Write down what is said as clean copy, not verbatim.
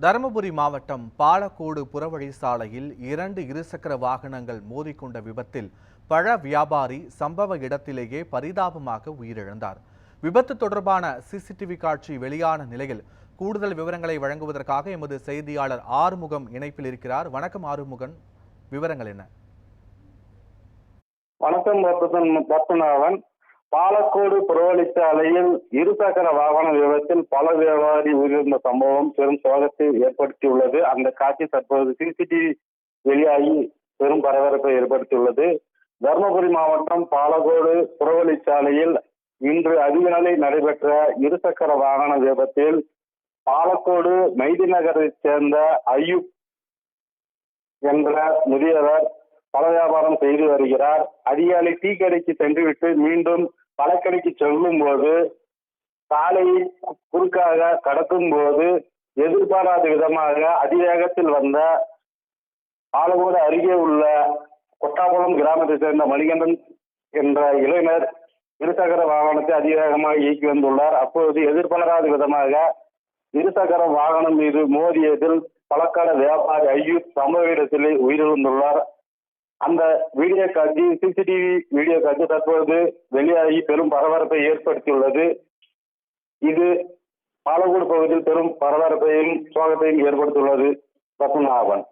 தருமபுரி மாவட்டம் பாலக்கோடு புறவழி சாலையில் 2 இருசக்கர வாகனங்கள் மோதிக்கொண்ட விபத்தில் பழ வியாபாரி சம்பவ இடத்திலேயே பரிதாபமாக உயிரிழந்தார். விபத்து தொடர்பான சிசிடிவி காட்சி வெளியான நிலையில் கூடுதல் விவரங்களை வழங்குவதற்காக எமது செய்தியாளர் ஆறுமுகம் இணைப்பில் இருக்கிறார். வணக்கம் ஆறுமுகன், விவரங்கள் என்ன? வணக்கம் பத்மநாபன். பாலக்கோடு புறவழிச்சாலையில் இருசக்கர வாகன விபத்தில் பல வியாபாரி உயிரிழந்த சம்பவம் பெரும் சோகத்தை ஏற்படுத்தியுள்ளது. அந்த காட்சி தற்போது சிசிடிவி வெளியாகி பெரும் பரபரப்பை ஏற்படுத்தியுள்ளது. தருமபுரி மாவட்டம் பாலக்கோடு புறவழிச்சாலையில் இன்று அதிகாலை நடைபெற்ற இருசக்கர வாகன விபத்தில் பாலக்கோடு மைதி நகரைச் சேர்ந்த ஐயூப் என்ற முதியவர் பல வியாபாரம் செய்து வருகிறார். அதிகாலை டீ கடைக்கு சென்றுவிட்டு மீண்டும் பழக்கடைக்கு செல்லும் போது சாலையை குறுக்காக கடக்கும் போது எதிர்பாராத விதமாக அதிவேகத்தில் வந்த பாலக்கோடு அருகே உள்ள கொட்டாக்குளம் கிராமத்தை சேர்ந்த மணிகண்டன் என்ற இளைஞர் இருசக்கர வாகனத்தை அதிவேகமாக இயக்கி வந்துள்ளார். அப்போது எதிர்பாராத விதமாக இருசக்கர வாகனம் மீது மோதியதில் பழக்கடை வியாபாரி ஐயூப் சம்பவ இடத்திலே உயிரிழந்துள்ளார். அந்த வீடியோ காட்சி சிசிடிவி வீடியோ காட்சி தற்போது வெளியாகி பெரும் பரபரப்பை ஏற்படுத்தியுள்ளது. இது பாலக்கோடு பகுதியில் பெரும் பரபரப்பையும் சோகத்தையும் ஏற்படுத்தியுள்ளது. பத்மநாபன்.